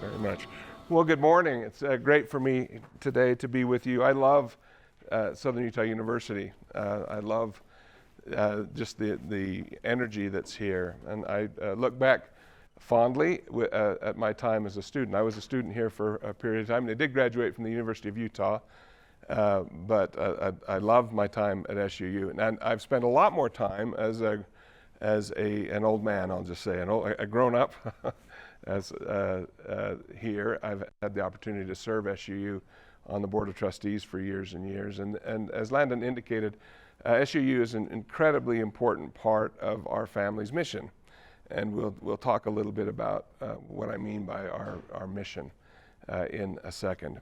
very much. Well, good morning. It's great for me today to be with you. I love Southern Utah University. I love just the energy that's here. And I look back fondly at my time as a student. I was a student here for a period of time, and I did graduate from the University of Utah. But I love my time at SUU, and I've spent a lot more time as an old man. I'll just say, a grown up. As here, I've had the opportunity to serve SUU on the Board of Trustees for years and years. And as Landon indicated, SUU is an incredibly important part of our family's mission. And we'll talk a little bit about what I mean by our mission in a second.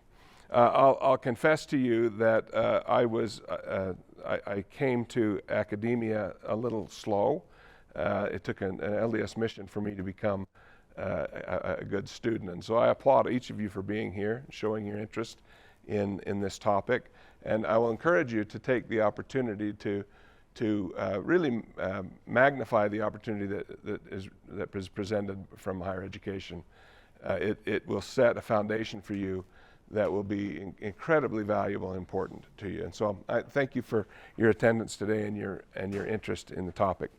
I'll confess to you that I came to academia a little slow. It took an LDS mission for me to become a good student. And so I applaud each of you for being here, showing your interest in this topic. And I will encourage you to take the opportunity to really magnify the opportunity that is presented from higher education. It will set a foundation for you that will be incredibly valuable and important to you. And so I thank you for your attendance today and your interest in the topic.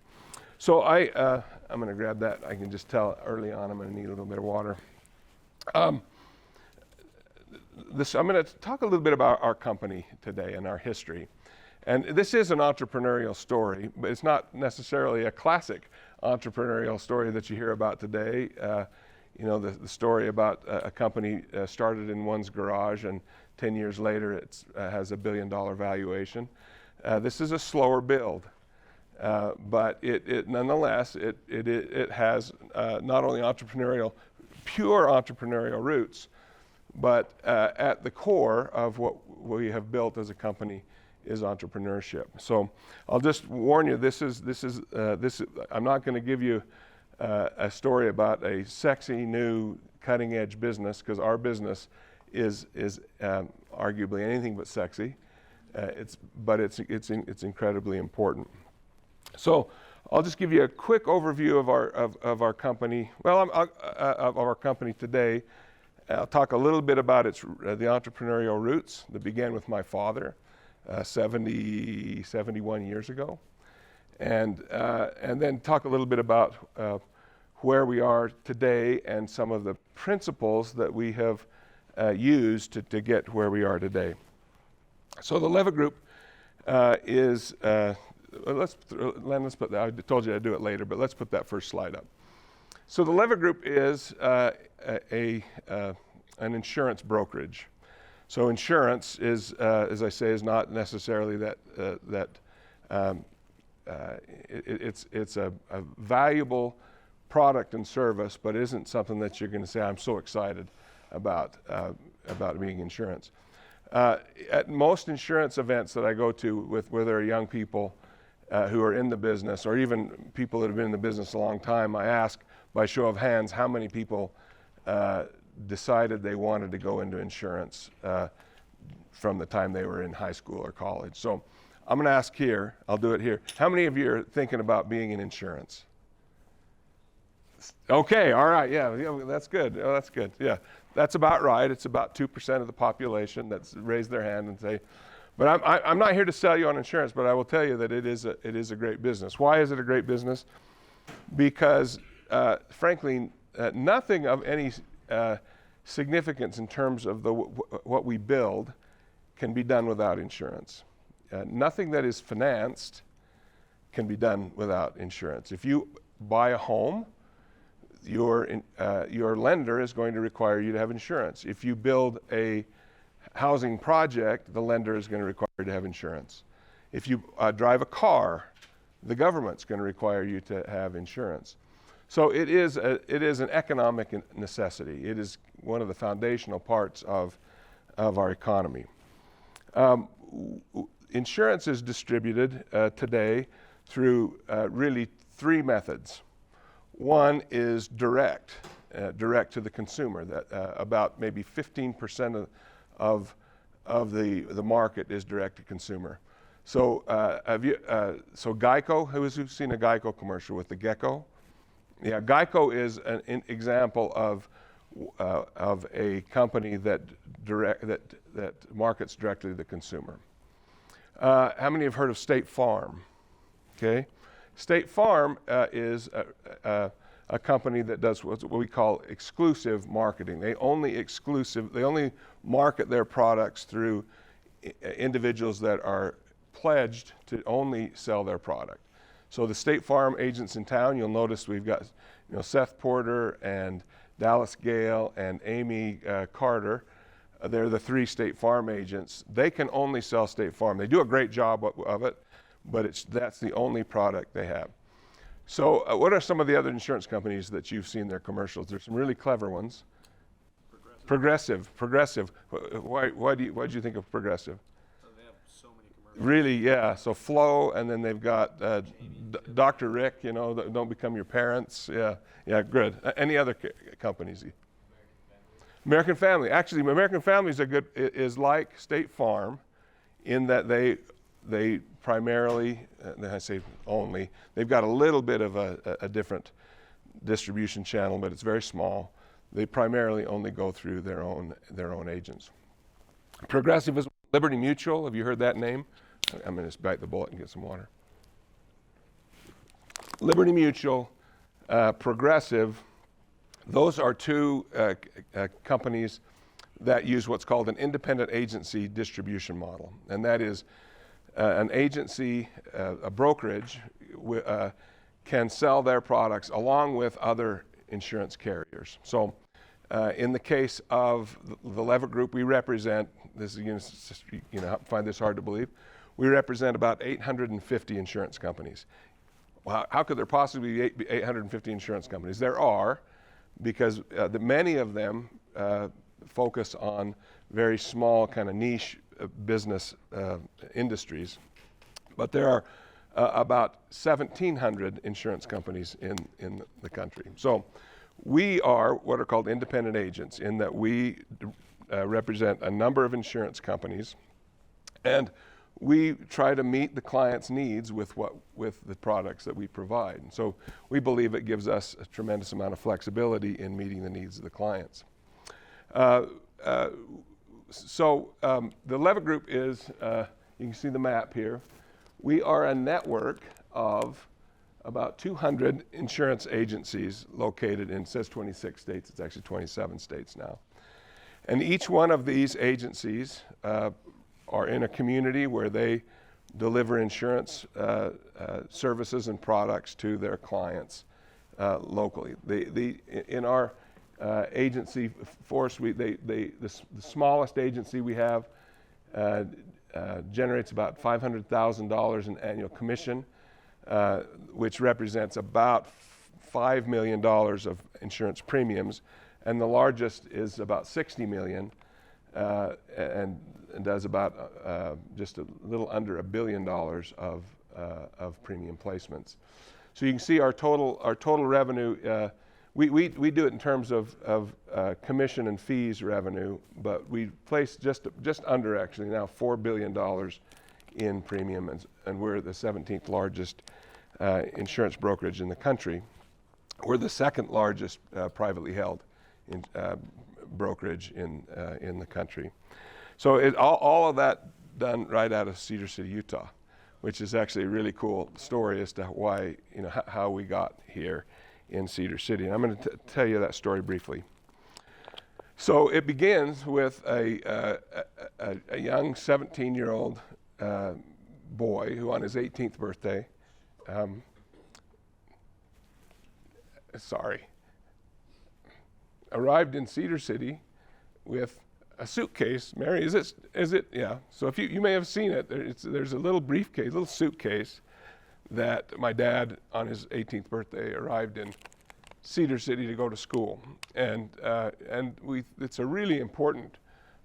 So I'm going to grab that. I can just tell early on I'm going to need a little bit of water. I'm going to talk a little bit about our company today and our history. And this is an entrepreneurial story, but it's not necessarily a classic entrepreneurial story that you hear about today. The story about a company started in one's garage, and 10 years later it has $1 billion valuation. This is a slower build. But it nonetheless, it has not only pure entrepreneurial roots, but at the core of what we have built as a company is entrepreneurship. So I'll just warn you, I'm not going to give you a story about a sexy new cutting edge business, because our business is arguably anything but sexy. But it's incredibly important. So I'll just give you a quick overview of our company. Well, of our company today. I'll talk a little bit about the entrepreneurial roots that began with my father 71 years ago, and then talk a little bit about where we are today and some of the principles that we have used to get where we are today. So the Leavitt Group is. Let's put that. I told you I'd do it later, but let's put that first slide up. So the Leavitt Group is an insurance brokerage. So insurance is, as I say, is not necessarily it's a valuable product and service, but isn't something that you're going to say, I'm so excited about being insurance. At most insurance events that I go to where there are young people who are in the business, or even people that have been in the business a long time, I ask by show of hands how many people decided they wanted to go into insurance from the time they were in high school or college. So I'm going to ask here, I'll do it here. How many of you are thinking about being in insurance? Okay, all right, yeah, that's good. Oh, that's good, yeah. That's about right. It's about 2% of the population that's raised their hand and say, but I'm not here to sell you on insurance, but I will tell you that it is a great business. Why is it a great business? Because, frankly, nothing of any significance in terms of what we build can be done without insurance. Nothing that is financed can be done without insurance. If you buy a home, your lender is going to require you to have insurance. If you build a housing project, the lender is going to require you to have insurance. If you drive a car, the government's going to require you to have insurance. So it is an economic necessity. It is one of the foundational parts of our economy. Insurance is distributed today through really three methods. One is direct to the consumer. That about maybe 15% of the market is direct to consumer. So so Geico, who's seen a Geico commercial with the gecko? Yeah, Geico is an example of of a company that markets directly to the consumer. How many have heard of State Farm? Okay, State Farm is a company that does what we call exclusive marketing. They only market their products through individuals that are pledged to only sell their product. So the State Farm agents in town, you'll notice we've got Seth Porter and Dallas Gale and Amy Carter. They're the 3 State Farm agents. They can only sell State Farm. They do a great job of it, but that's the only product they have. So what are some of the other insurance companies that you've seen their commercials? There's some really clever ones. Progressive. Why do you think of Progressive? They have so many commercials. Really, yeah. So Flo, and then they've got Dr. Rick, Don't Become Your Parents. Yeah, good. Any other companies? American Family. Actually, American Family is like State Farm in that they primarily, I say only, they've got a little bit of a different distribution channel, but it's very small. They primarily only go through their own agents. Progressive is Liberty Mutual. Have you heard that name? I'm going to just bite the bullet and get some water. Liberty Mutual, Progressive, those are 2 companies that use what's called an independent agency distribution model. And that is an agency, a brokerage, can sell their products along with other insurance carriers. So in the case of the Leavitt Group, we represent, this is, find this hard to believe, we represent about 850 insurance companies. Well, how could there possibly be 850 insurance companies? There are, because many of them focus on very small kind of niche business industries. But there are about 1,700 insurance companies in the country. So we are what are called independent agents in that we represent a number of insurance companies, and we try to meet the client's needs with the products that we provide. And so we believe it gives us a tremendous amount of flexibility in meeting the needs of the clients. So the Leavitt Group is, you can see the map here. We are a network of about 200 insurance agencies located in, it says 26 states, it's actually 27 states now. And each one of these agencies are in a community where they deliver insurance services and products to their clients locally. In our agency force, the smallest agency we have generates about $500,000 in annual commission, which represents about $5 million of insurance premiums, and the largest is about $60 million, and does about just a little under $1 billion of premium placements. So you can see our total revenue. We do it in terms of commission and fees revenue, but we place just under actually now $4 billion in premium, and we're the 17th largest insurance brokerage in the country. We're the 2nd largest privately held brokerage in the country. So all of that done right out of Cedar City, Utah, which is actually a really cool story as to why, how we got here in Cedar City. And I'm going to tell you that story briefly. So it begins with a young 17-year-old boy who on his 18th birthday, arrived in Cedar City with a suitcase. Mary, is it? Yeah. So if you may have seen it, there's a little briefcase, little suitcase that my dad on his 18th birthday arrived in Cedar City to go to school. And it's a really important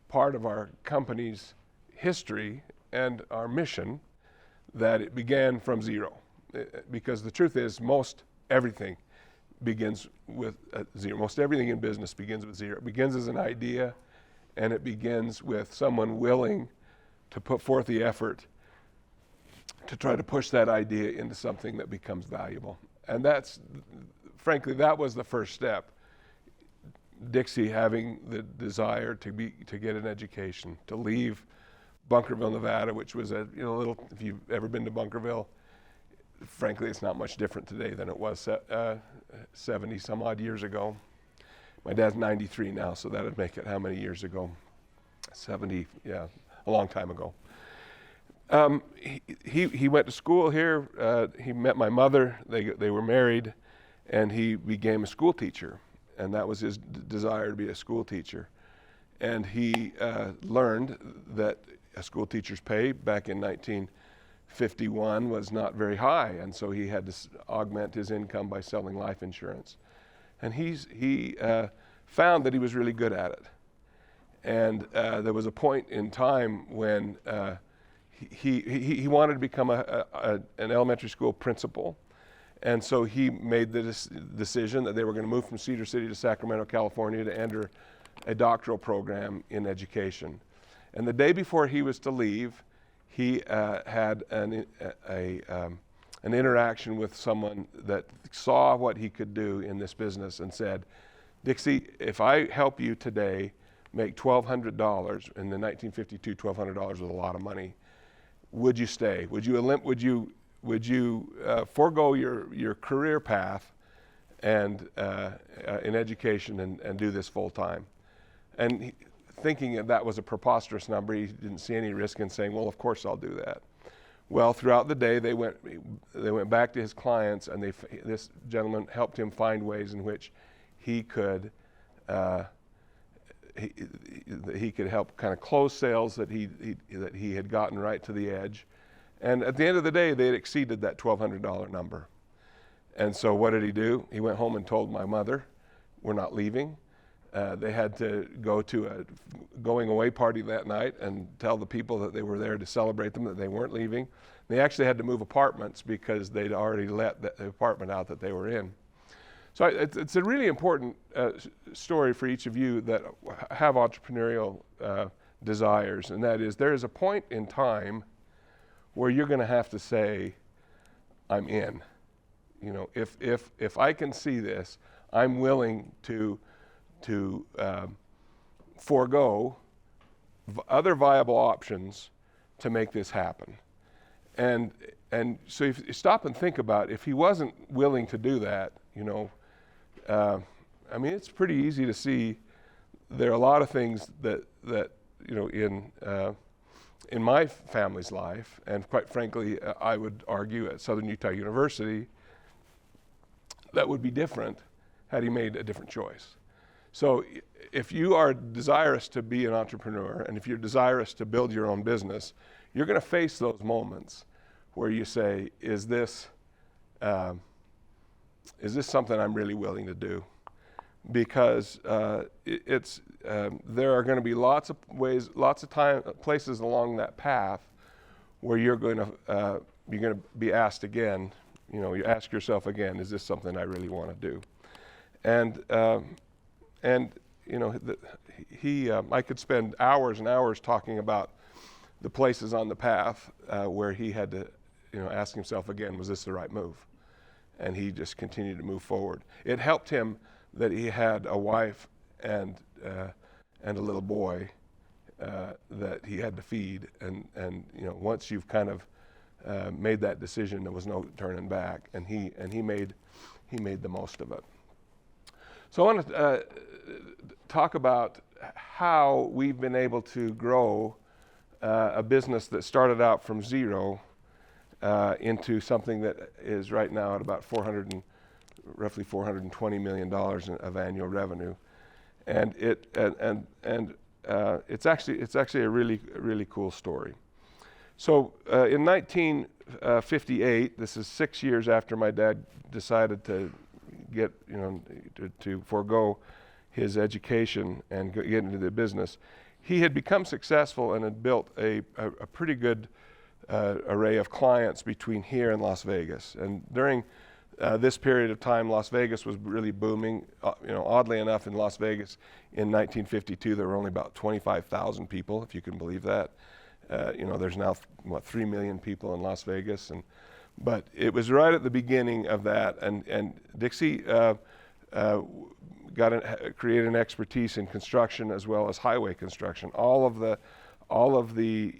part of our company's history and our mission that it began from zero. Because the truth is, most everything begins with zero. Most everything in business begins with zero. It begins as an idea, and it begins with someone willing to put forth the effort to try to push that idea into something that becomes valuable. And frankly, that was the first step. Dixie having the desire to get an education, to leave Bunkerville, Nevada, which was a little. If you've ever been to Bunkerville, frankly, it's not much different today than it was 70 some odd years ago. My dad's 93 now, so that would make it how many years ago? 70, yeah, a long time ago. He went to school here. He met my mother. They were married, and he became a school teacher, and that was his desire to be a school teacher. And he learned that a school teacher's pay back in 1951 was not very high, and so he had to augment his income by selling life insurance. And he found that he was really good at it. And there was a point in time when he wanted to become an elementary school principal. And so he made the decision that they were going to move from Cedar City to Sacramento, California to enter a doctoral program in education. And the day before he was to leave, he had an interaction with someone that saw what he could do in this business and said, Dixie, if I help you today make $1,200, in the 1952, $1,200 was a lot of money, would you stay? Would you forego your career path and in education and do this full time? And thinking that was a preposterous number, he didn't see any risk in saying, well, of course I'll do that. Well, throughout the day, they went back to his clients, and this gentleman helped him find ways in which he could help kind of close sales that he had gotten right to the edge. And at the end of the day, they had exceeded that $1,200 number. And so what did he do? He went home and told my mother, we're not leaving. They had to go to a going away party that night and tell the people that they were there to celebrate them that they weren't leaving. They actually had to move apartments because they'd already let the apartment out that they were in. So it's a really important story for each of you that have entrepreneurial desires, and that is there is a point in time where you're going to have to say, I'm in. If I can see this, I'm willing to forego other viable options to make this happen. And so if you stop and think about, if he wasn't willing to do that, it's pretty easy to see there are a lot of things that in my family's life, and quite frankly, I would argue at Southern Utah University, that would be different had he made a different choice. So if you are desirous to be an entrepreneur, and if you're desirous to build your own business, you're going to face those moments where you say, is this something I'm really willing to do? Because there are going to be lots of ways, places along that path where you're going to be asked again. You ask yourself again, is this something I really want to do? I could spend hours and hours talking about the places on the path where he had to, ask himself again, was this the right move? And he just continued to move forward. It helped him that he had a wife and a little boy that he had to feed, and once you've kind of made that decision, there was no turning back, and he made the most of it. So I want to talk about how we've been able to grow a business that started out from zero into something that is right now at about roughly $420 million of annual revenue, and it's actually a really cool story. So in 1958, this is 6 years after my dad decided to to forego his education and get into the business, he had become successful and had built a pretty good array of clients between here and Las Vegas. And during this period of time, Las Vegas was really booming. Oddly enough, in Las Vegas in 1952, there were only about 25,000 people, if you can believe that. There's now 3 million people in Las Vegas, but it was right at the beginning of that. And Dixie created an expertise in construction as well as highway construction. He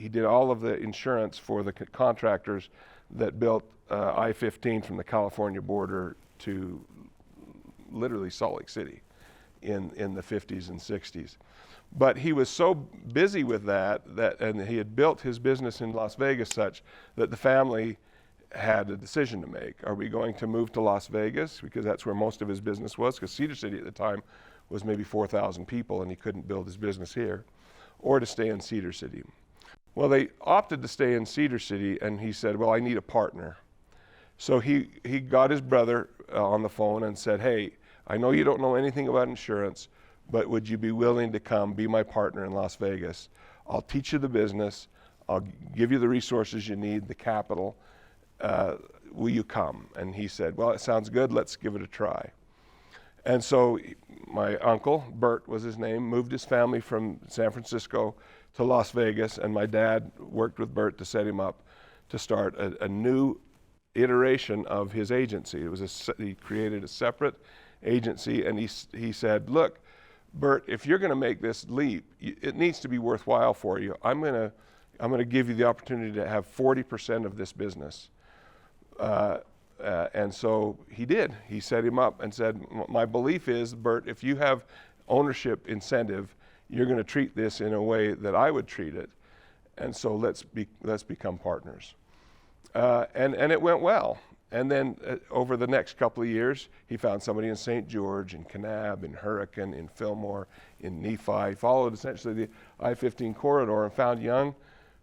did all of the insurance for the contractors that built I-15 from the California border to literally Salt Lake City in the 50s and 60s. But he was so busy with that, and he had built his business in Las Vegas such that the family had a decision to make. Are we going to move to Las Vegas, because that's where most of his business was, because Cedar City at the time was maybe 4,000 people and he couldn't build his business here, or to stay in Cedar City? Well, they opted to stay in Cedar City, and he said, well, I need a partner. So he got his brother on the phone and said, hey, I know you don't know anything about insurance, but would you be willing to come be my partner in Las Vegas? I'll teach you the business. I'll give you the resources you need, the capital. Will you come? And he said, well, it sounds good. Let's give it a try. And so my uncle, Bert was his name, moved his family from San Francisco to Las Vegas, and my dad worked with Bert to set him up to start a new iteration of his agency. He created a separate agency, and he said, look, Bert, if you're going to make this leap, it needs to be worthwhile for you. I'm going to give you the opportunity to have 40% of this business. And so he did. He set him up and said, my belief is, Bert, if you have ownership incentive, you're going to treat this in a way that I would treat it. And so let's become partners. And it went well. And then over the next couple of years, he found somebody in St. George, in Kanab, in Hurricane, in Fillmore, in Nephi. He followed essentially the I-15 corridor and found young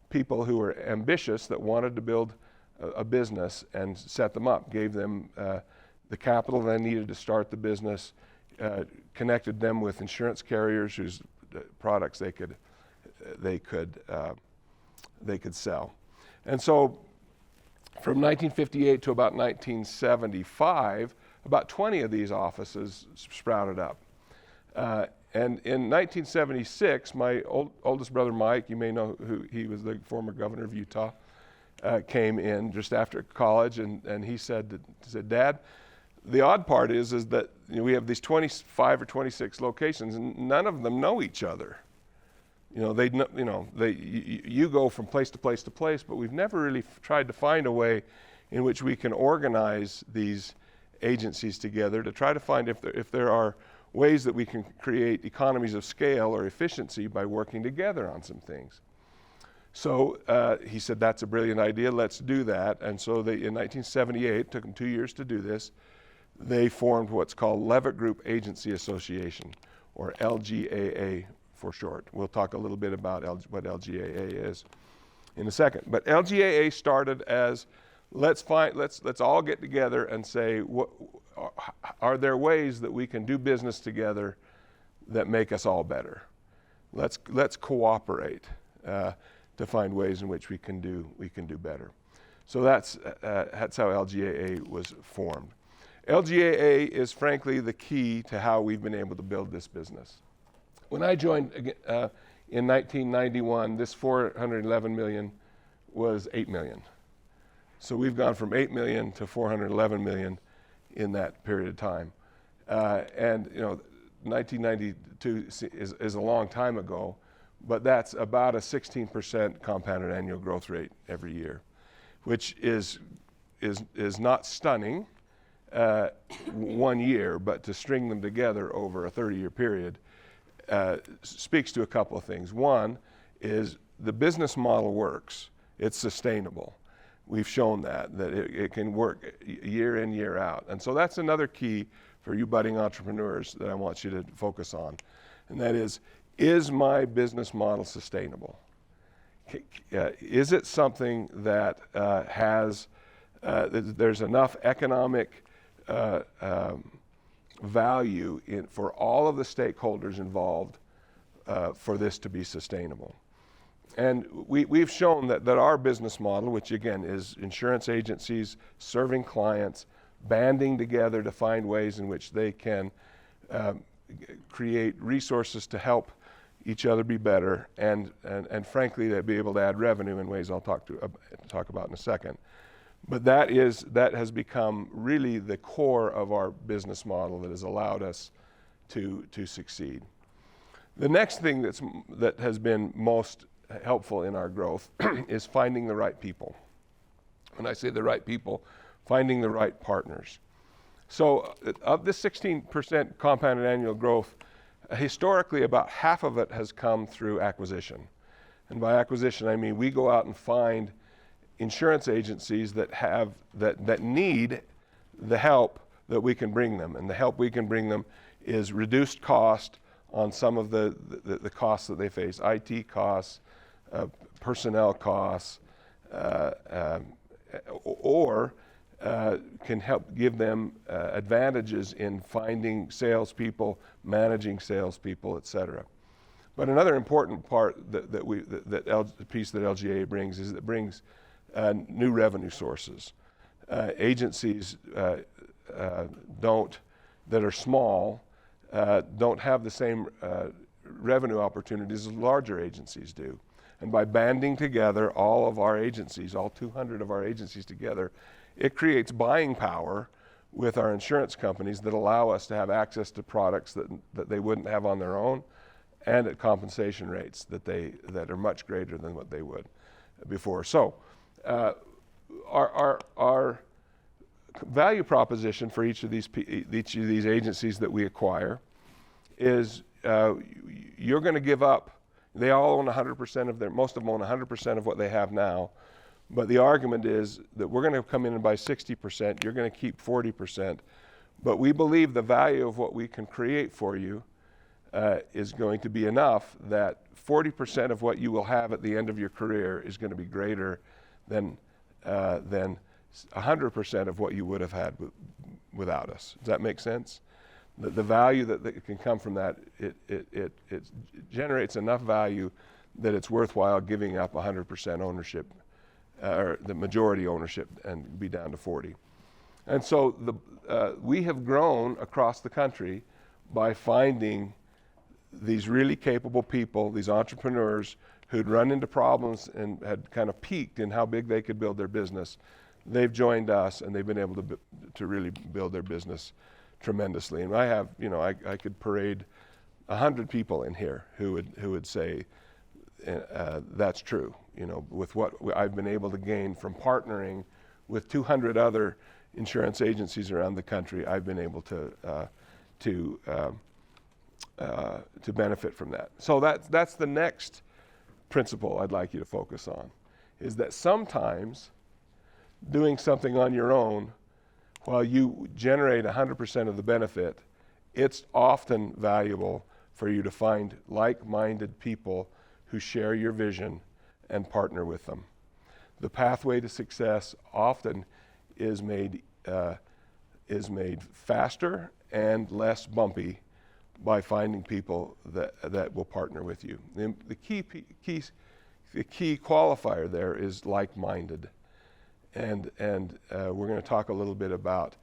people who were ambitious that wanted to build a business, and set them up, gave them the capital they needed to start the business, connected them with insurance carriers whose products they could sell. And so from 1958 to about 1975, about 20 of these offices sprouted up. And in 1976, my oldest brother Mike, you may know who he was, the former governor of Utah, came in just after college, and he said, Dad, the odd part is that we have these 25 or 26 locations, and none of them know each other. You go from place to place to place, but we've never really tried to find a way in which we can organize these agencies together to try to find if there are ways that we can create economies of scale or efficiency by working together on some things. So he said, that's a brilliant idea, let's do that. And so in 1978, took them 2 years to do this, they formed what's called Leavitt Group Agency Association, or LGAA for short. We'll talk a little bit about what LGAA is in a second. But LGAA started as, let's all get together and say, are there ways that we can do business together that make us all better? Let's cooperate to find ways in which we can do better. So that's how LGAA was formed. LGAA is frankly the key to how we've been able to build this business. When I joined in 1991, this $411 million was $8 million. So we've gone from $8 million to $411 million in that period of time. And 1992 is a long time ago, but that's about a 16% compounded annual growth rate every year, which is not stunning 1 year, but to string them together over a 30-year period speaks to a couple of things. One is the business model works. It's sustainable. We've shown that it can work year in, year out. And so that's another key for you budding entrepreneurs that I want you to focus on. And that is my business model sustainable? Is it something that there's enough economic value for all of the stakeholders involved for this to be sustainable? And we've shown that our business model, which again is insurance agencies serving clients, banding together to find ways in which they can create resources to help each other be better, and frankly, they'd be able to add revenue in ways I'll talk about in a second. But that has become really the core of our business model that has allowed us to succeed. The next thing that has been most helpful in our growth is finding the right people. When I say the right people, finding the right partners. So of this 16% compounded annual growth, historically about half of it has come through acquisition. And by acquisition, I mean we go out and find insurance agencies that need the help that we can bring them. And the help we can bring them is reduced cost on some of the costs that they face, IT costs, personnel costs, or can help give them advantages in finding salespeople, managing salespeople, et cetera. But another important part the piece that LGA brings is it brings new revenue sources. Agencies that are small don't have the same revenue opportunities as larger agencies do. And by banding together all of our agencies, all 200 of our agencies together, it creates buying power with our insurance companies that allow us to have access to products that they wouldn't have on their own, and at compensation rates that are much greater than what they would before. So our value proposition for each of these agencies that we acquire is you're going to give up. They all own 100% of most of them own 100% of what they have now. But the argument is that we're going to come in and buy 60%, you're going to keep 40%. But we believe the value of what we can create for you is going to be enough that 40% of what you will have at the end of your career is going to be greater than 100% of what you would have had without us. Does that make sense? The value that can come from that, it generates enough value that it's worthwhile giving up 100% ownership, or the majority ownership, and be down to 40. And so we have grown across the country by finding these really capable people, these entrepreneurs who'd run into problems and had kind of peaked in how big they could build their business. They've joined us, and they've been able to really build their business tremendously. And I have, I could parade 100 people in here who would say that's true. With what I've been able to gain from partnering with 200 other insurance agencies around the country, I've been able to benefit from that. So that's the next principle I'd like you to focus on, is that sometimes doing something on your own, while you generate 100% of the benefit, it's often valuable for you to find like-minded people who share your vision and partner with them. The pathway to success often is made faster and less bumpy by finding people that will partner with you. The key qualifier there is like-minded. And we're going to talk a little bit about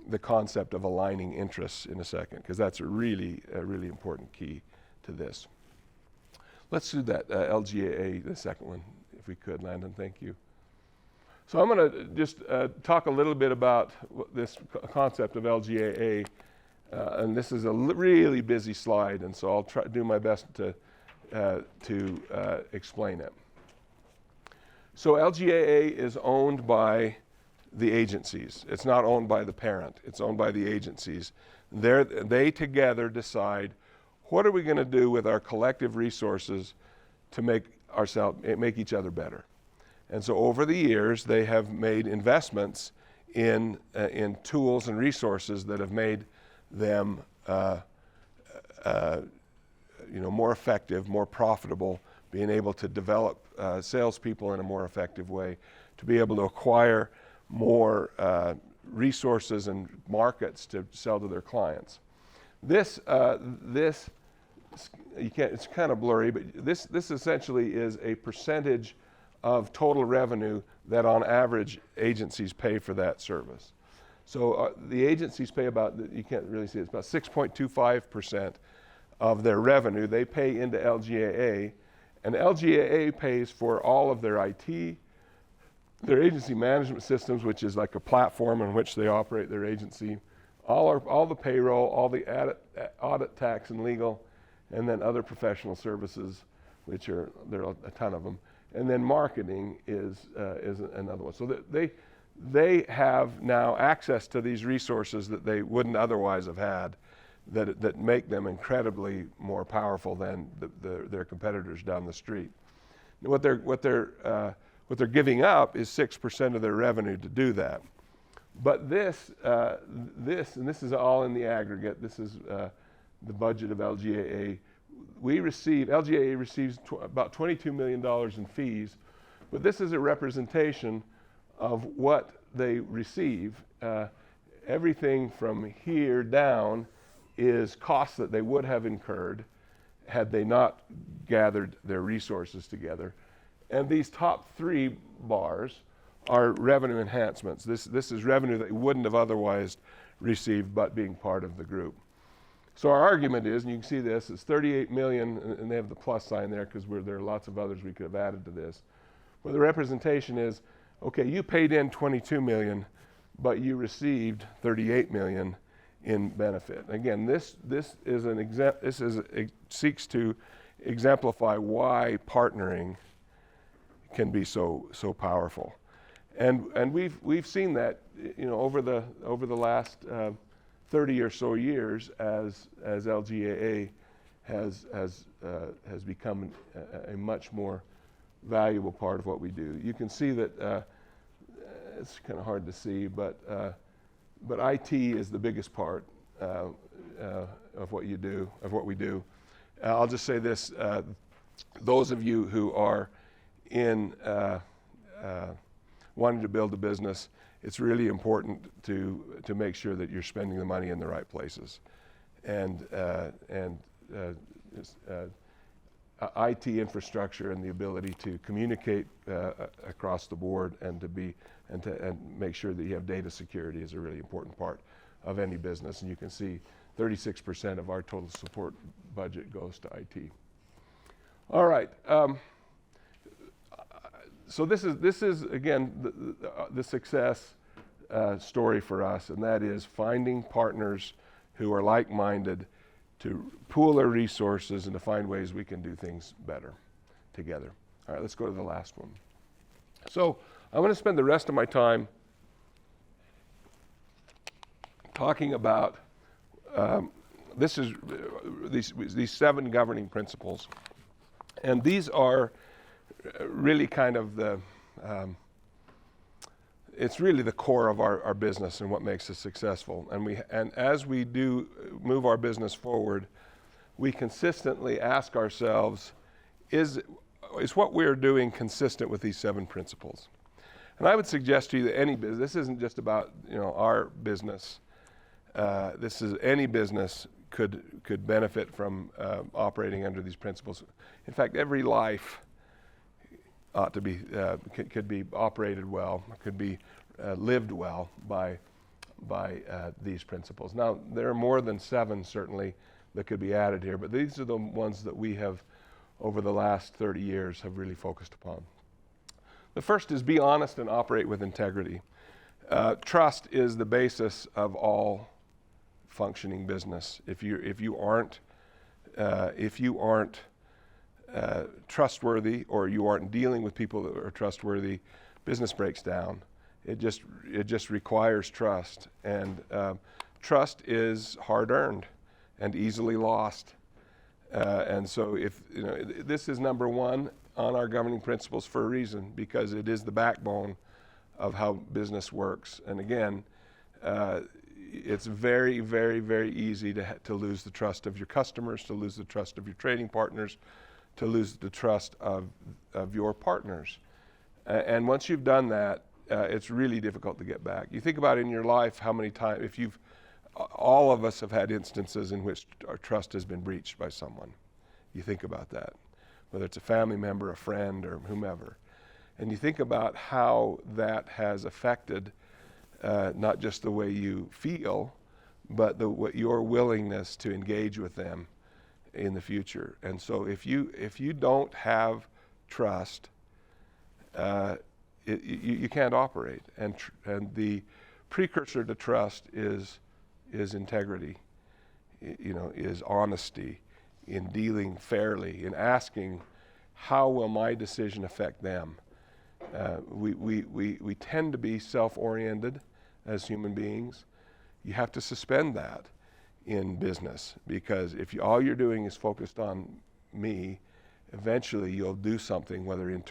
the concept of aligning interests in a second, because that's a really important key to this. Let's do that LGAA, the second one, if we could, Landon. Thank you. So I'm going to just talk a little bit about this concept of LGAA, and this is a really busy slide, and so I'll try do my best to explain it. So LGAA is owned by the agencies. It's not owned by the parent. It's owned by the agencies. They together decide, what are we going to do with our collective resources to make each other better? And so over the years, they have made investments in tools and resources that have made them more effective, more profitable, being able to develop salespeople in a more effective way, to be able to acquire more resources and markets to sell to their clients. It's kind of blurry, but this essentially is a percentage of total revenue that on average agencies pay for that service. So the agencies pay about, you can't really see it, it's about 6.25% of their revenue they pay into LGAA, and LGAA pays for all of their IT, their agency management systems, which is like a platform on which they operate their agency, all the payroll, all the audit, tax, and legal, and then other professional services, which there are a ton of them, and then marketing is another one. So they have now access to these resources that they wouldn't otherwise have had, that make them incredibly more powerful than their competitors down the street. What they're giving up is 6% of their revenue to do that. But this is all in the aggregate. This is the budget of LGAA. LGAA receives about $22 million in fees, but this is a representation of what they receive. Everything from here down is costs that they would have incurred had they not gathered their resources together. And these top 3 bars are revenue enhancements. This is revenue that you wouldn't have otherwise received but being part of the group. So our argument is, and you can see this, is 38 million, and they have the plus sign there because there are lots of others we could have added to this. But the representation is, okay, you paid in 22 million, but you received 38 million in benefit. Again, this seeks to exemplify why partnering can be so powerful. And we've seen that, over the last 30 or so years as LGAA has become a much more valuable part of what we do. You can see that it's kind of hard to see, but IT is the biggest part of what we do. I'll just say this: those of you who are in wanting to build a business, it's really important to make sure that you're spending the money in the right places, and IT infrastructure and the ability to communicate across the board and make sure that you have data security is a really important part of any business. And you can see 36% of our total support budget goes to IT. All right. So this is again the success story for us, and that is finding partners who are like-minded to pool their resources and to find ways we can do things better together. All right, let's go to the last one. So I'm going to spend the rest of my time talking about these 7 governing principles, and these are really kind of it's really the core of our business and what makes us successful. And as we do move our business forward, we consistently ask ourselves, is what we're doing consistent with these 7 principles? And I would suggest to you that any business, this isn't just about our business. This is any business could benefit from operating under these principles. In fact, every life ought to be could be operated well, could be lived well by these principles. Now, there are more than 7 certainly that could be added here, but these are the ones that we have over the last 30 years have really focused upon. The first is be honest and operate with integrity. Trust is the basis of all functioning business. If you aren't trustworthy, or you aren't dealing with people that are trustworthy, business breaks down. It just requires trust, and trust is hard earned and easily lost. And so this is number 1 on our governing principles for a reason, because it is the backbone of how business works. And again, it's very, very, very easy to lose the trust of your customers, to lose the trust of your trading partners, to lose the trust of your partners. And once you've done that, it's really difficult to get back. You think about in your life how many times, all of us have had instances in which our trust has been breached by someone. You think about that, whether it's a family member, a friend, or whomever. And you think about how that has affected not just the way you feel, but what your willingness to engage with them in the future. And so if you don't have trust, you can't operate. And the precursor to trust is is integrity, is honesty, in dealing fairly, in asking, how will my decision affect them? We tend to be self-oriented as human beings. You have to suspend that in business, because if all you're doing is focused on me, eventually you'll do something, whether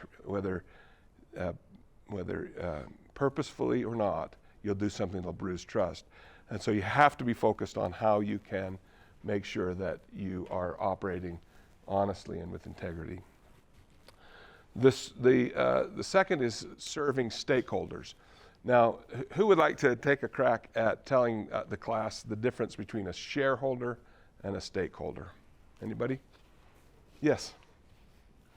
purposefully or not, you'll do something that'll bruise trust. And so you have to be focused on how you can make sure that you are operating honestly and with integrity. The second is serving stakeholders. Now, who would like to take a crack at telling the class the difference between a shareholder and a stakeholder? Anybody? Yes.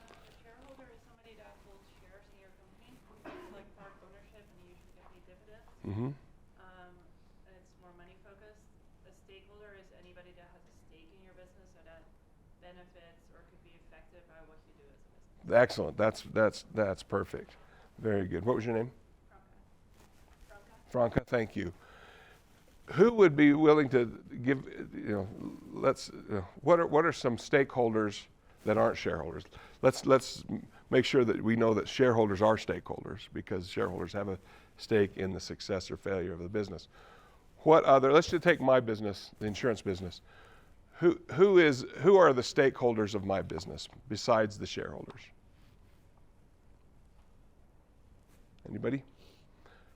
A shareholder is somebody that holds shares in your company. It's like part ownership, and you usually get paid dividends. Mm-hmm. And it's more money focused. A stakeholder is anybody that has a stake in your business, so that benefits or could be affected by what you do as a business. Excellent. That's perfect. Very good. What was your name? Franca, thank you. Who would be willing to give, what are some stakeholders that aren't shareholders? Let's make sure that we know that shareholders are stakeholders, because shareholders have a stake in the success or failure of the business. Let's just take my business, the insurance business. Who are the stakeholders of my business besides the shareholders? Anybody?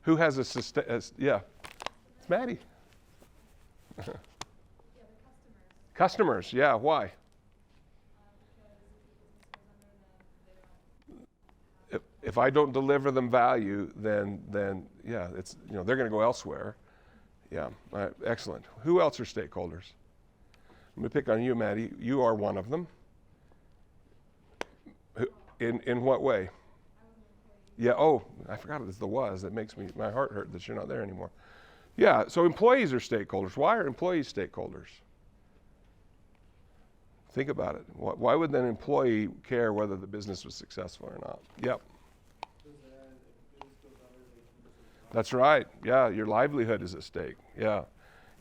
Who has yeah, it's Maddie. Yeah, the customers. Customers, yeah, why? If I don't deliver them value, then yeah, it's they're going to go elsewhere. Yeah, excellent. Who else are stakeholders? Let me pick on you, Maddie. You are one of them. In what way? Yeah, I forgot it was the was. That makes my heart hurt that you're not there anymore. Yeah, so employees are stakeholders. Why are employees stakeholders? Think about it. Why would an employee care whether the business was successful or not? Yep. That's right. Yeah, your livelihood is at stake. Yeah.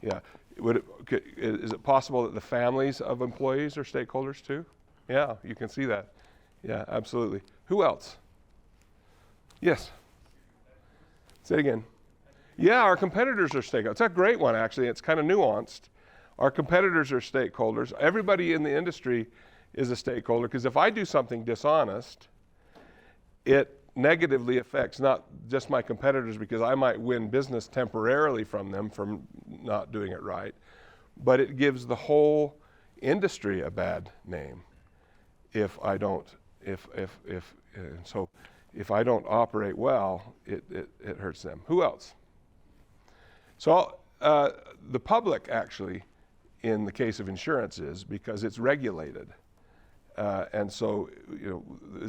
Is it possible that the families of employees are stakeholders too? Yeah, you can see that. Yeah, absolutely. Who else? Yes. Say it again. Yeah, our competitors are stakeholders. It's a great one, actually. It's kind of nuanced. Our competitors are stakeholders. Everybody in the industry is a stakeholder, because if I do something dishonest, it negatively affects not just my competitors, because I might win business temporarily from them from not doing it right, but it gives the whole industry a bad name if I don't if I don't operate well, it hurts them. Who else? So the public, actually, in the case of insurance, is because it's regulated. And so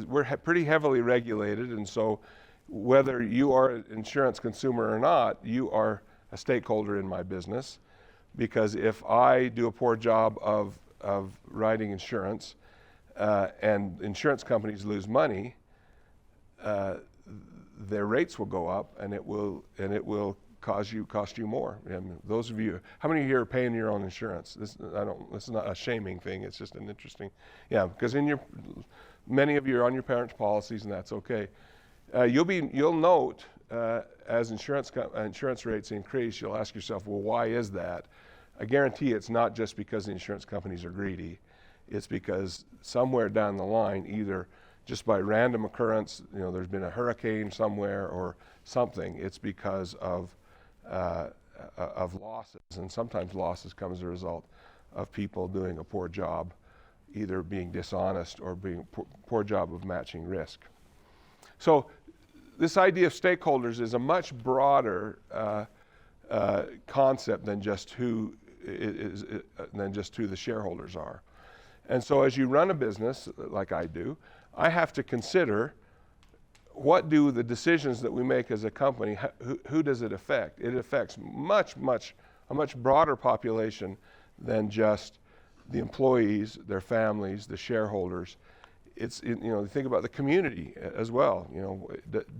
we're pretty heavily regulated, and so whether you are an insurance consumer or not, you are a stakeholder in my business, because if I do a poor job of writing insurance and insurance companies lose money, their rates will go up, and it will cost you more. And those of you, how many of you are paying your own insurance? This is not a shaming thing. It's just an interesting, because many of you are on your parents' policies, and that's okay. You'll note as insurance rates increase, you'll ask yourself, well, why is that? I guarantee it's not just because the insurance companies are greedy. It's because somewhere down the line, either just by random occurrence, there's been a hurricane somewhere or something. It's because of losses, and sometimes losses come as a result of people doing a poor job, either being dishonest or being poor job of matching risk. So this idea of stakeholders is a much broader concept than just who the shareholders are. And so as you run a business like I do, I have to consider, what do the decisions that we make as a company, who does it affect? It affects a much broader population than just the employees, their families, the shareholders. It's, think about the community as well.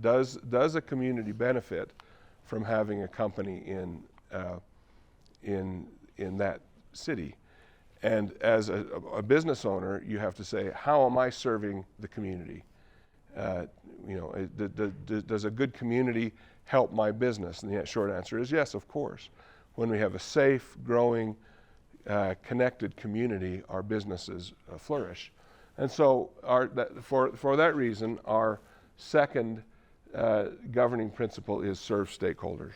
Does a community benefit from having a company in that city. And as a business owner, you have to say, how am I serving the community? Does a good community help my business? And the short answer is yes, of course. When we have a safe, growing, connected community, our businesses flourish. And so for that reason, our second governing principle is serve stakeholders.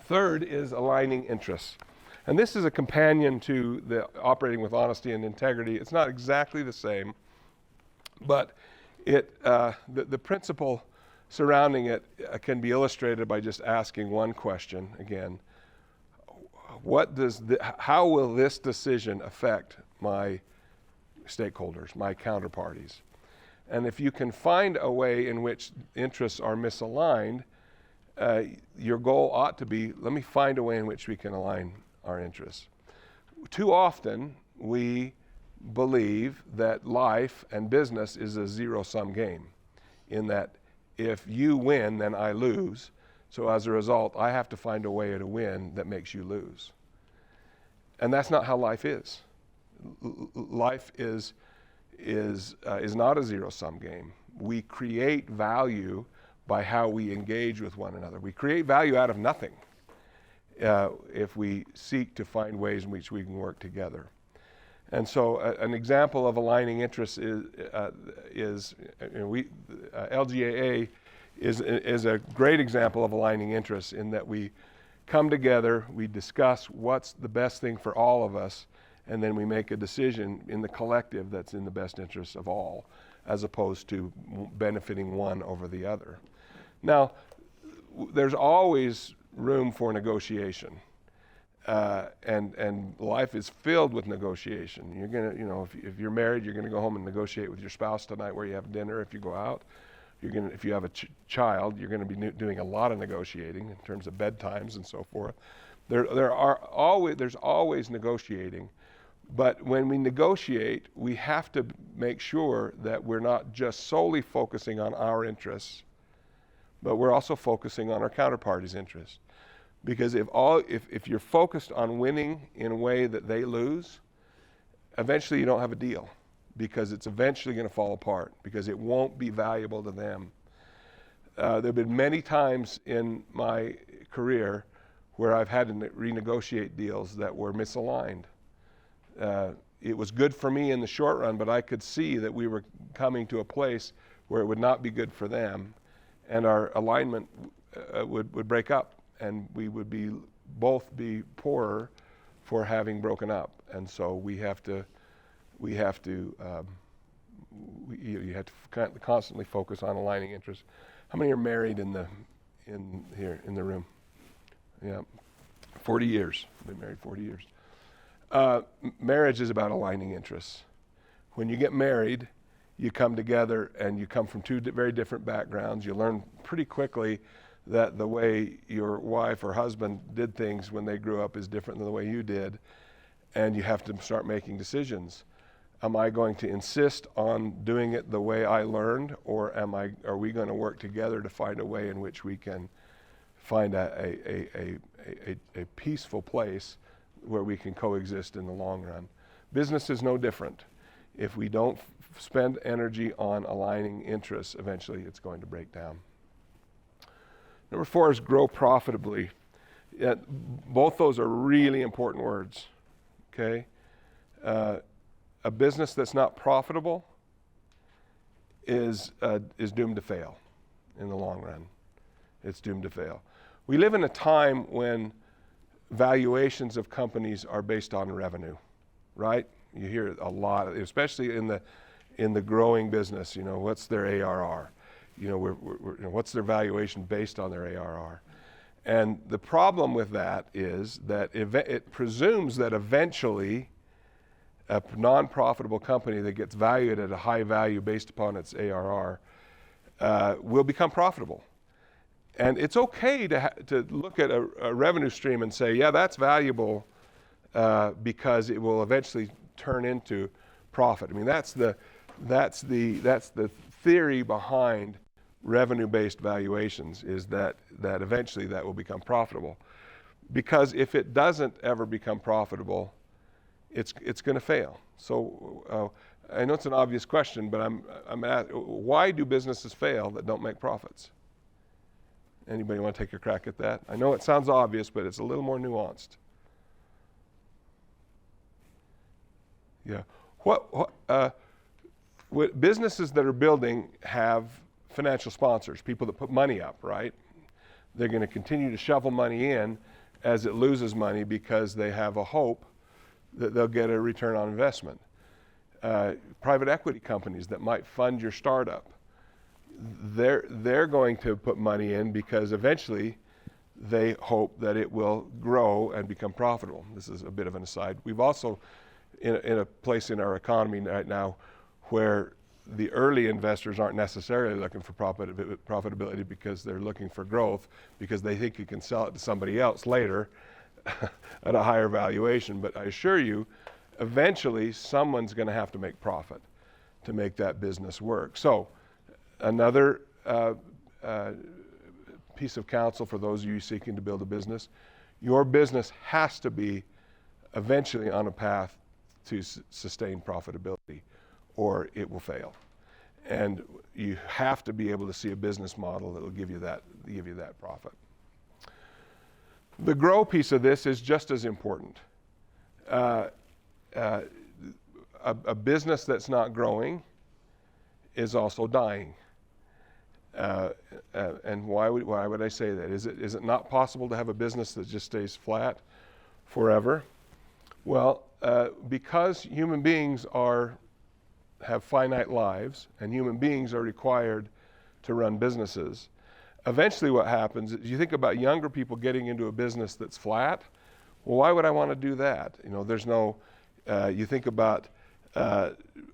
Third is aligning interests. And this is a companion to the operating with honesty and integrity. It's not exactly the same, but the principle surrounding it can be illustrated by just asking one question again. How will this decision affect my stakeholders, my counterparties? And if you can find a way in which interests are misaligned, your goal ought to be, let me find a way in which we can align our interests. Too often, we believe that life and business is a zero-sum game, in that if you win, then I lose. So as a result, I have to find a way to win that makes you lose. And that's not how life is. Life is not a zero-sum game. We create value by how we engage with one another. We create value out of nothing if we seek to find ways in which we can work together. And so an example of aligning interests LGAA is a great example of aligning interests in that we come together, we discuss what's the best thing for all of us, and then we make a decision in the collective that's in the best interest of all, as opposed to benefiting one over the other. Now, there's always room for negotiation. And life is filled with negotiation. You're gonna, if you're married, you're gonna go home and negotiate with your spouse tonight where you have dinner. If you go out, if you have a child, you're gonna be doing a lot of negotiating in terms of bedtimes and so forth. There's always negotiating, but when we negotiate, we have to make sure that we're not just solely focusing on our interests, but we're also focusing on our counterparty's interests. Because if you're focused on winning in a way that they lose, eventually you don't have a deal, because it's eventually going to fall apart, because it won't be valuable to them. There have been many times in my career where I've had to renegotiate deals that were misaligned. It was good for me in the short run, but I could see that we were coming to a place where it would not be good for them, and our alignment would break up. And we would both be poorer for having broken up, and so you have to constantly focus on aligning interests. How many are married in the room? Yeah, 40 years. I've been married 40 years. Marriage is about aligning interests. When you get married, you come together, and you come from two very different backgrounds. You learn pretty quickly that the way your wife or husband did things when they grew up is different than the way you did, and you have to start making decisions. Am I going to insist on doing it the way I learned, or are we going to work together to find a way in which we can find a peaceful place where we can coexist in the long run? Business is no different. If we don't spend energy on aligning interests, eventually it's going to break down. Number 4 is grow profitably. Both those are really important words, okay? A business that's not profitable is doomed to fail in the long run. It's doomed to fail. We live in a time when valuations of companies are based on revenue, right? You hear a lot, especially in the growing business. What's their ARR? What's their valuation based on their ARR? And the problem with that is that it presumes that eventually a non-profitable company that gets valued at a high value based upon its ARR will become profitable. And it's okay to look at a revenue stream and say, yeah, that's valuable because it will eventually turn into profit. I mean, that's the theory behind revenue-based valuations, is that eventually that will become profitable. because if it doesn't ever become profitable, it's going to fail. So I know it's an obvious question, but why do businesses fail that don't make profits? Anybody want to take a crack at that? I know it sounds obvious, but it's a little more nuanced. Yeah. What businesses that are building have financial sponsors, people that put money up, right? They're going to continue to shovel money in as it loses money because they have a hope that they'll get a return on investment. Private equity companies that might fund your startup, they're going to put money in because eventually they hope that it will grow and become profitable. This is a bit of an aside. We've also in a place in our economy right now where the early investors aren't necessarily looking for profitability because they're looking for growth because they think you can sell it to somebody else later at a higher valuation. But I assure you, eventually someone's going to have to make profit to make that business work. So another piece of counsel for those of you seeking to build a business, your business has to be eventually on a path to sustain profitability, or it will fail. And you have to be able to see a business model that will give you that profit. The grow piece of this is just as important. A business that's not growing is also dying. And why would I say that? Is it not possible to have a business that just stays flat forever? Well, because human beings have finite lives and human beings are required to run businesses, eventually what happens is you think about younger people getting into a business that's flat. Well, why would I want to do that? There's no, you think about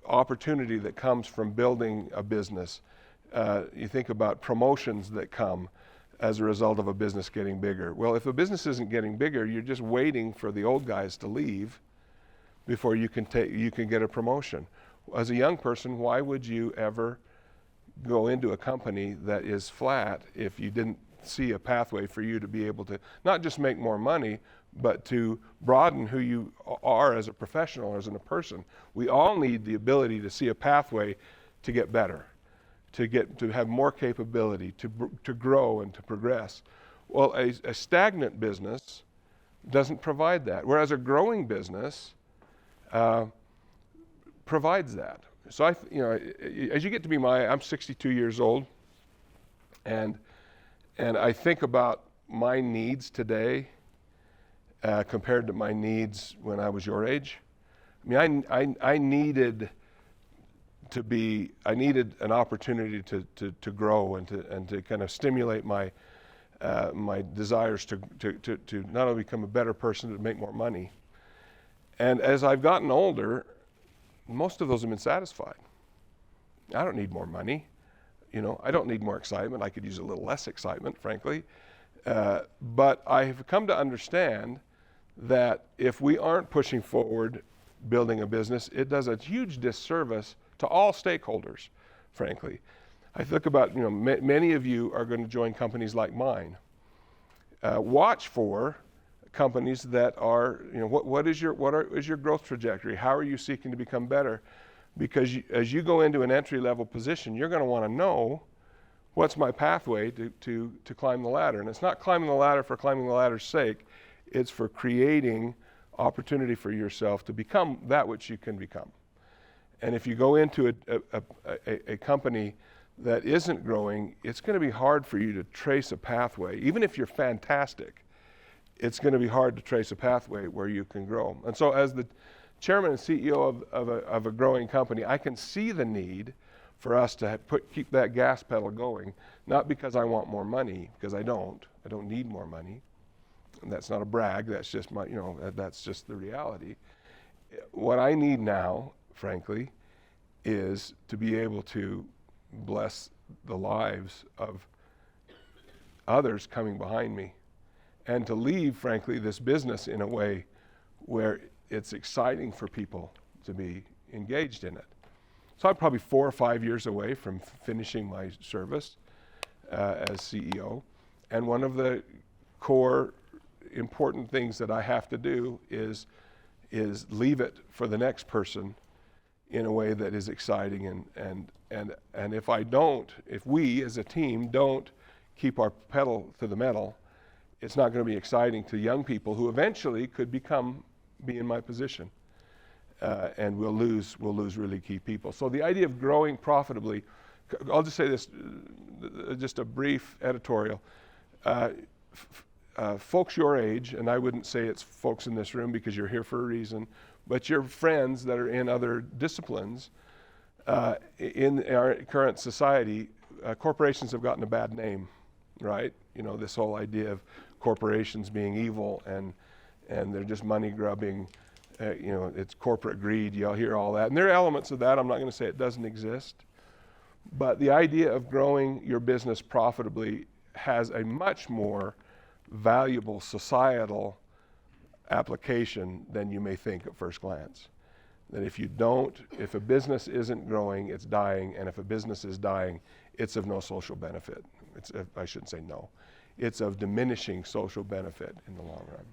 opportunity that comes from building a business. You think about promotions that come as a result of a business getting bigger. Well, if a business isn't getting bigger, you're just waiting for the old guys to leave before you can get a promotion. As a young person, why would you ever go into a company that is flat if you didn't see a pathway for you to be able to not just make more money, but to broaden who you are as a professional or as a person? We all need the ability to see a pathway to get better, to have more capability, to grow and to progress. Well, a stagnant business doesn't provide that, whereas a growing business provides that. So as you get to be I'm 62 years old, and I think about my needs today compared to my needs when I was your age. I mean, I needed an opportunity to grow and to kind of stimulate my desires to not only become a better person, but to make more money. And as I've gotten older, most of those have been satisfied. I don't need more money. I don't need more excitement. I could use a little less excitement, frankly. But I have come to understand that if we aren't pushing forward building a business, it does a huge disservice to all stakeholders, frankly. I think about, many of you are going to join companies like mine. Watch for companies that are, what is your growth trajectory? How are you seeking to become better? Because as you go into an entry-level position, you're going to want to know what's my pathway to climb the ladder. And it's not climbing the ladder for climbing the ladder's sake. It's for creating opportunity for yourself to become that which you can become. And if you go into a company that isn't growing, it's going to be hard for you to trace a pathway. Even if you're fantastic, it's going to be hard to trace a pathway where you can grow. And so as the chairman and CEO of a growing company, I can see the need for us to keep that gas pedal going, not because I want more money, because I don't need more money. And that's not a brag, that's just that's just the reality. What I need now, frankly, is to be able to bless the lives of others coming behind me, and to leave, frankly, this business in a way where it's exciting for people to be engaged in it. So I'm probably 4 or 5 years away from finishing my service as CEO, and one of the core important things that I have to do is leave it for the next person in a way that is exciting. And if we as a team don't keep our pedal to the metal, it's not going to be exciting to young people who eventually could be in my position. And we'll lose really key people. So the idea of growing profitably, I'll just say this, just a brief editorial. Folks your age, and I wouldn't say it's folks in this room because you're here for a reason, but your friends that are in other disciplines, in our current society, corporations have gotten a bad name, right? You know, this whole idea of corporations being evil and they're just money grubbing, it's corporate greed. You'll hear all that. And there are elements of that. I'm not going to say it doesn't exist. But the idea of growing your business profitably has a much more valuable societal application than you may think at first glance. That if a business isn't growing, it's dying, and if a business is dying, it's of no social benefit. I shouldn't say no. It's of diminishing social benefit in the long run.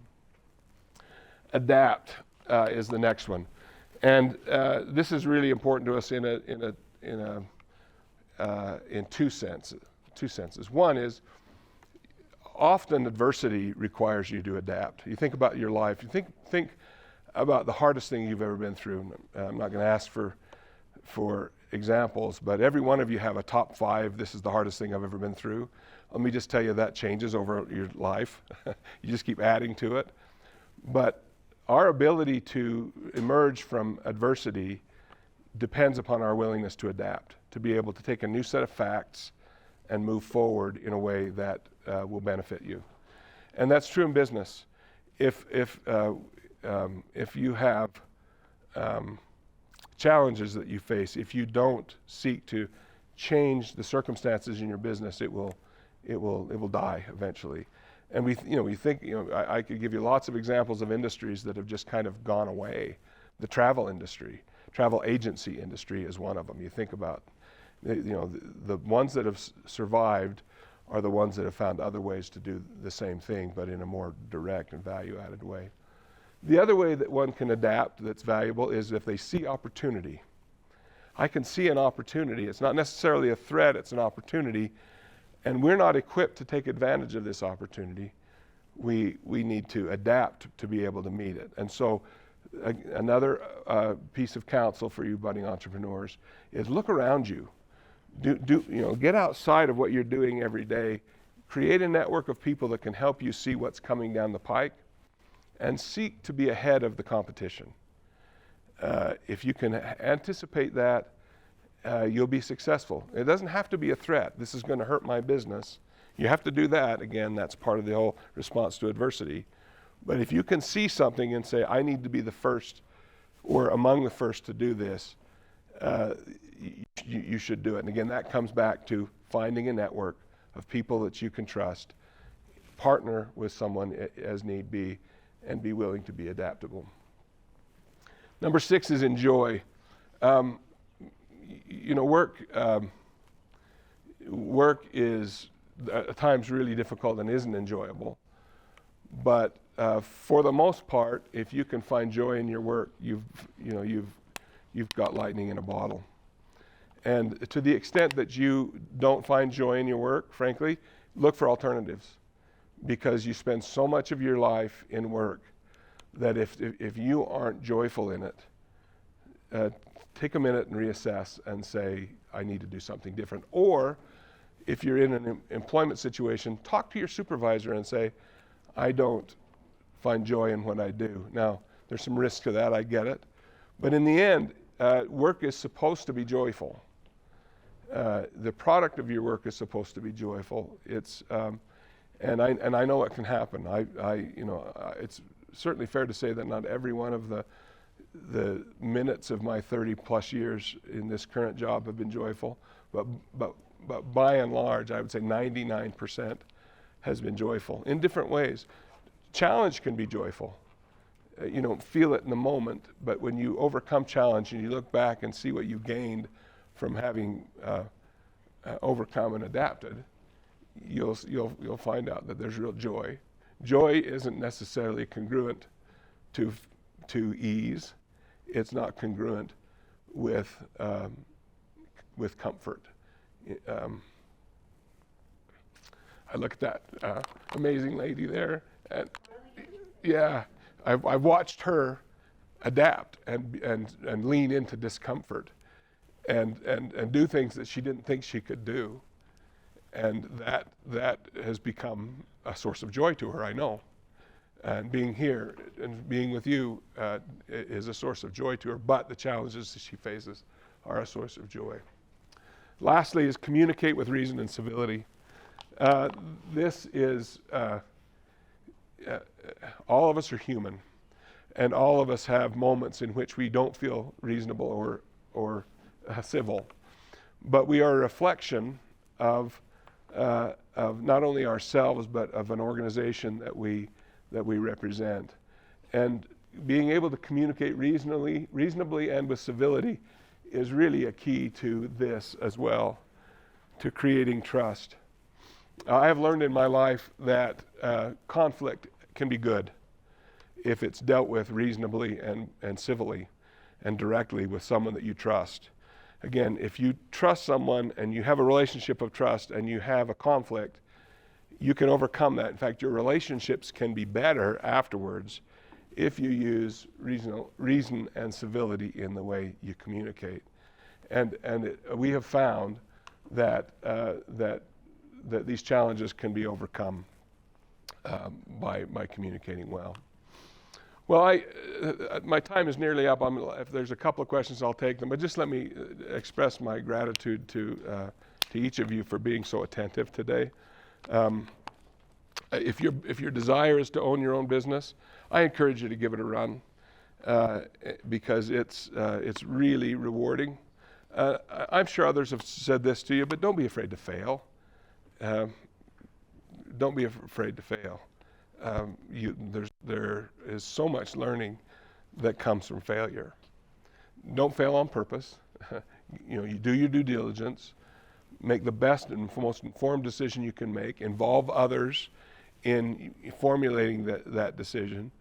Adapt is the next one. And this is really important to us in two senses. One is, often adversity requires you to adapt. You think about your life. You think about the hardest thing you've ever been through. I'm not going to ask for examples, but every one of you have a top 5. This is the hardest thing I've ever been through. Let me just tell you that changes over your life. You just keep adding to it. But our ability to emerge from adversity depends upon our willingness to adapt, to be able to take a new set of facts and move forward in a way that will benefit you. And that's true in business. If you have challenges that you face, if you don't seek to change the circumstances in your business, it will die eventually. And I could give you lots of examples of industries that have just kind of gone away. The travel industry, travel agency industry is one of them. You think about, the ones that have survived are the ones that have found other ways to do the same thing, but in a more direct and value-added way. The other way that one can adapt that's valuable is if they see opportunity. I can see an opportunity. It's not necessarily a threat, it's an opportunity. And we're not equipped to take advantage of this opportunity. We need to adapt to be able to meet it. And so another piece of counsel for you budding entrepreneurs is look around you. Get outside of what you're doing every day. Create a network of people that can help you see what's coming down the pike and seek to be ahead of the competition. If you can anticipate that, you'll be successful. It doesn't have to be a threat. This is going to hurt my business. You have to do that. Again, that's part of the whole response to adversity. But if you can see something and say, I need to be the first or among the first to do this, you should do it. And again, that comes back to finding a network of people that you can trust, partner with someone as need be, and be willing to be adaptable. Number 6 is enjoy. Work is at times really difficult and isn't enjoyable. But for the most part, if you can find joy in your work, you've got lightning in a bottle. And to the extent that you don't find joy in your work, frankly, look for alternatives, because you spend so much of your life in work that if you aren't joyful in it, take a minute and reassess and say, I need to do something different. Or if you're in an employment situation, talk to your supervisor and say, I don't find joy in what I do. Now, there's some risk to that, I get it. But in the end, work is supposed to be joyful. The product of your work is supposed to be joyful. And I know it can happen. It's certainly fair to say that not every one of the minutes of my 30 plus years in this current job have been joyful, but by and large, I would say 99% has been joyful in different ways. Challenge can be joyful. You don't feel it in the moment, but when you overcome challenge and you look back and see what you gained from having overcome and adapted, you'll find out that there's real joy. Joy isn't necessarily congruent to ease. It's not congruent with comfort. I look at that amazing lady there, and yeah, I've watched her adapt and lean into discomfort, and do things that she didn't think she could do, and that has become a source of joy to her, I know. And being here and being with you is a source of joy to her, but the challenges that she faces are a source of joy. Lastly is communicate with reason and civility. This is, all of us are human, and all of us have moments in which we don't feel reasonable or civil, but we are a reflection of not only ourselves, but of an organization that we represent. And being able to communicate reasonably and with civility is really a key to this as well, to creating trust. I have learned in my life that conflict can be good if it's dealt with reasonably and civilly and directly with someone that you trust. Again, if you trust someone and you have a relationship of trust and you have a conflict, you can overcome that. In fact, your relationships can be better afterwards if you use reason and civility in the way you communicate. And we have found that these challenges can be overcome by communicating well. Well, my time is nearly up. If there's a couple of questions, I'll take them. But just let me express my gratitude to each of you for being so attentive today. If your desire is to own your own business, I encourage you to give it a run because it's really rewarding. I'm sure others have said this to you, but don't be afraid to fail. Don't be afraid to fail. There is so much learning that comes from failure. Don't fail on purpose. You do your due diligence. Make the best and most informed decision you can make. Involve others in formulating that decision.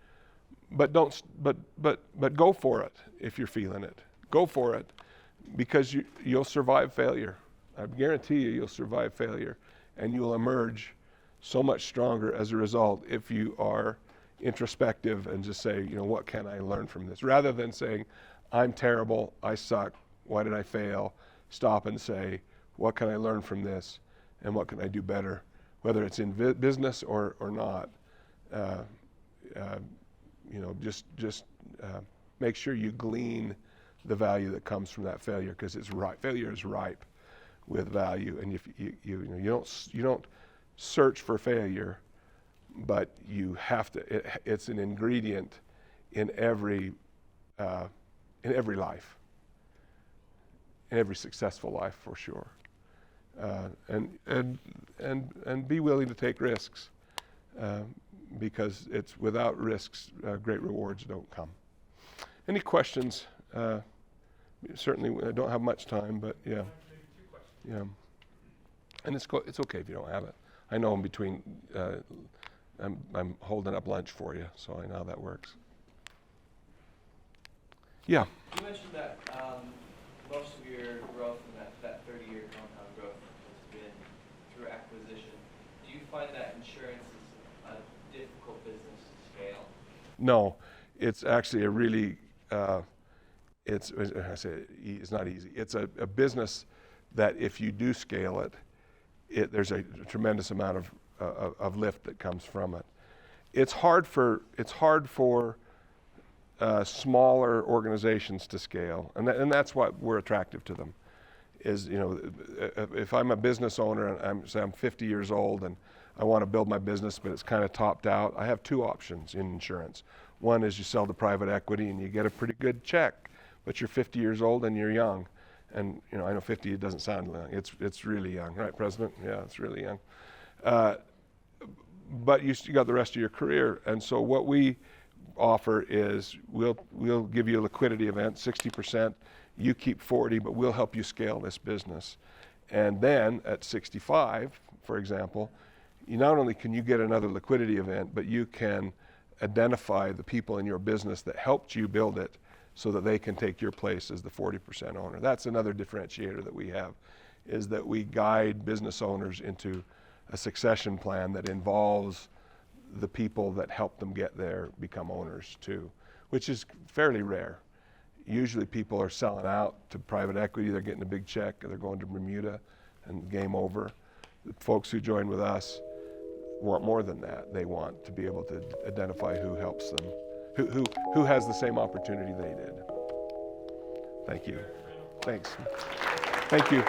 But go for it if you're feeling it. Go for it because you'll survive failure. I guarantee you'll survive failure, and you'll emerge so much stronger as a result if you are introspective and just say, what can I learn from this? Rather than saying, I'm terrible, I suck, why did I fail? Stop and say, what can I learn from this, and what can I do better? Whether it's in business or not, just make sure you glean the value that comes from that failure, because it's ripe. Failure is ripe with value, and if you don't search for failure, but you have to. It's an ingredient in every life, in every successful life for sure. And be willing to take risks, because it's without risks, great rewards don't come. Any questions? Certainly, I don't have much time, but yeah. Yeah. And it's okay if you don't have it. I know in between, I'm holding up lunch for you, so I know how that works. Yeah. You mentioned that most of your growth in that 30-year compound growth has been through acquisition. Do you find that insurance is a difficult business to scale? No, it's actually a really, it's not easy. It's a business that if you do scale it, there's a tremendous amount of lift that comes from it. It's hard for smaller organizations to scale, and that's why we're attractive to them. Is if I'm a business owner and I'm 50 years old and I want to build my business, but it's kind of topped out, I have two options in insurance. One is you sell to private equity and you get a pretty good check, but you're 50 years old and you're young. And I know 50 doesn't sound young. It's really young, right, President? Yeah, it's really young. But you got the rest of your career, and so what we offer is we'll give you a liquidity event, 60%. You keep 40, but we'll help you scale this business. And then at 65, for example, not only can you get another liquidity event, but you can identify the people in your business that helped you build it so that they can take your place as the 40% owner. That's another differentiator that we have, is that we guide business owners into a succession plan that involves the people that help them get there become owners too, which is fairly rare. Usually people are selling out to private equity, they're getting a big check, or they're going to Bermuda and game over. The folks who join with us want more than that. They want to be able to identify who helps them, who has the same opportunity they did. Thank you. Thanks. Thank you.